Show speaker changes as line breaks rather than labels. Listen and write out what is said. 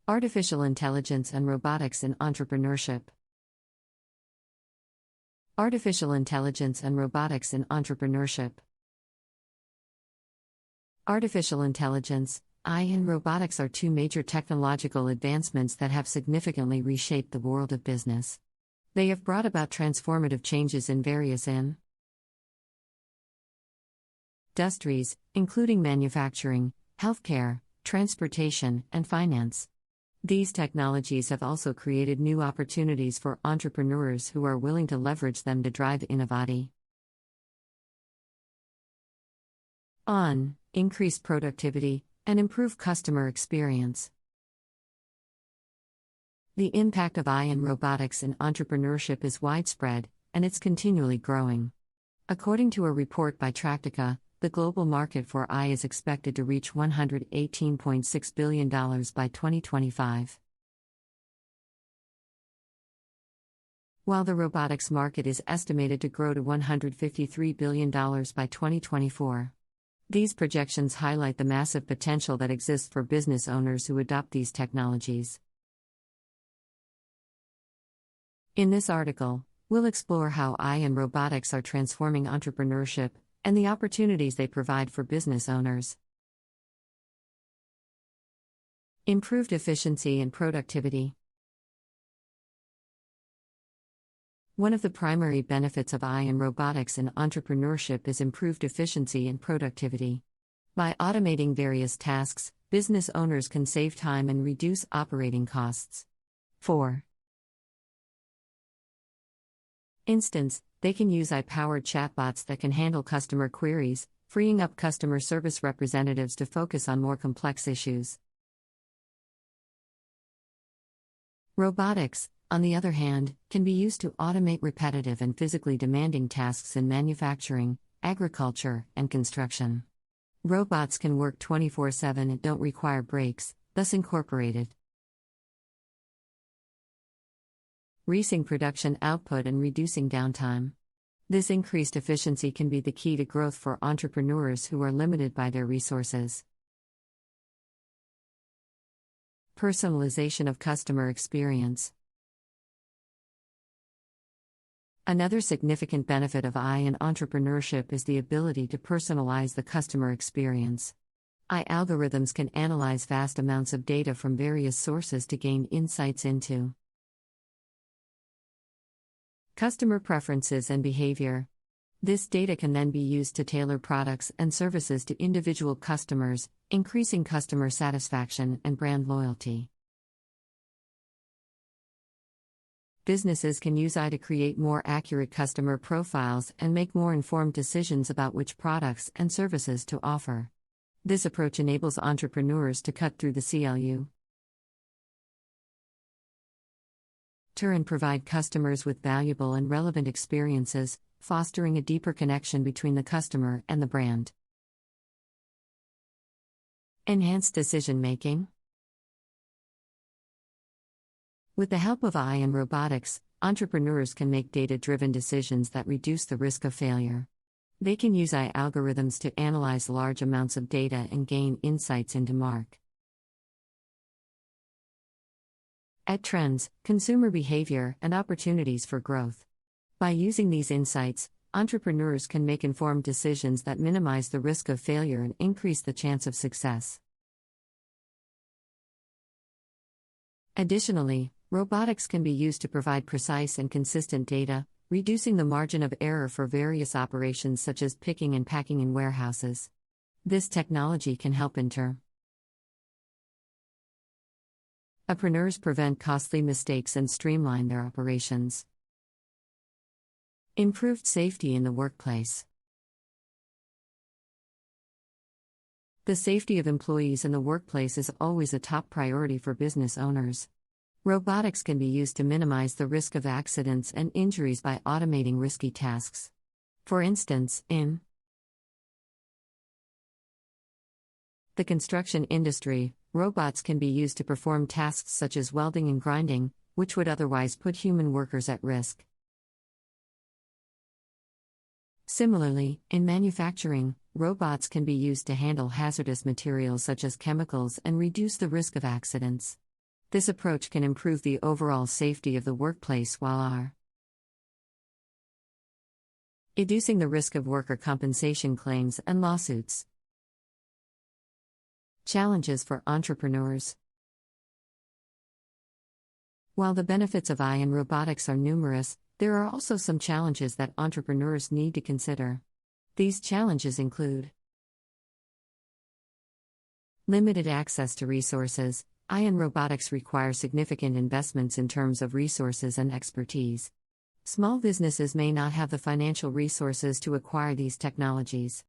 Artificial intelligence and robotics in entrepreneurship. Artificial intelligence and robotics in entrepreneurship. Artificial intelligence, AI, and robotics are two major technological advancements that have significantly reshaped the world of business. They have brought about transformative changes in various industries, including manufacturing, healthcare, transportation, and finance. These technologies have also created new opportunities for entrepreneurs who are willing to leverage them to drive innovation. Increase productivity and improve customer experience. The impact of AI and robotics in entrepreneurship is widespread, and it's continually growing. According to a report by Tractica, the global market for AI is expected to reach $118.6 billion by 2025. While the robotics market is estimated to grow to $153 billion by 2024. These projections highlight the massive potential that exists for business owners who adopt these technologies. In this article, we'll explore how AI and robotics are transforming entrepreneurship and the opportunities they provide for business owners. Improved efficiency and productivity. One of the primary benefits of AI and robotics in entrepreneurship is improved efficiency and productivity. By automating various tasks, business owners can save time and reduce operating costs. For instance, they can use AI-powered chatbots that can handle customer queries, freeing up customer service representatives to focus on more complex issues. Robotics, on the other hand, can be used to automate repetitive and physically demanding tasks in manufacturing, agriculture, and construction. Robots can work 24/7 and don't require breaks, thus incorporated. Raising production output and reducing downtime. This increased efficiency can be the key to growth for entrepreneurs who are limited by their resources. Personalization of customer experience. Another significant benefit of AI in entrepreneurship is the ability to personalize the customer experience. AI algorithms can analyze vast amounts of data from various sources to gain insights into customer preferences and behavior. This data can then be used to tailor products and services to individual customers, increasing customer satisfaction and brand loyalty. Businesses can use AI to create more accurate customer profiles and make more informed decisions about which products and services to offer. This approach enables entrepreneurs to cut through the clutter and provide customers with valuable and relevant experiences, fostering a deeper connection between the customer and the brand. Enhanced decision-making. With the help of AI and robotics, entrepreneurs can make data-driven decisions that reduce the risk of failure. They can use AI algorithms to analyze large amounts of data and gain insights into market trends, consumer behavior, and opportunities for growth. By using these insights, entrepreneurs can make informed decisions that minimize the risk of failure and increase the chance of success. Additionally, robotics can be used to provide precise and consistent data, reducing the margin of error for various operations such as picking and packing in warehouses. This technology can help entrepreneurs prevent costly mistakes and streamline their operations. Improved safety in the workplace. The safety of employees in the workplace is always a top priority for business owners. Robotics can be used to minimize the risk of accidents and injuries by automating risky tasks. For instance, in the construction industry, robots can be used to perform tasks such as welding and grinding, which would otherwise put human workers at risk. Similarly, in manufacturing, robots can be used to handle hazardous materials such as chemicals and reduce the risk of accidents. This approach can improve the overall safety of the workplace while reducing the risk of worker compensation claims and lawsuits. Challenges for entrepreneurs. While the benefits of AI in robotics are numerous, there are also some challenges that entrepreneurs need to consider. These challenges include limited access to resources. AI in robotics require significant investments in terms of resources and expertise. Small businesses may not have the financial resources to acquire these technologies.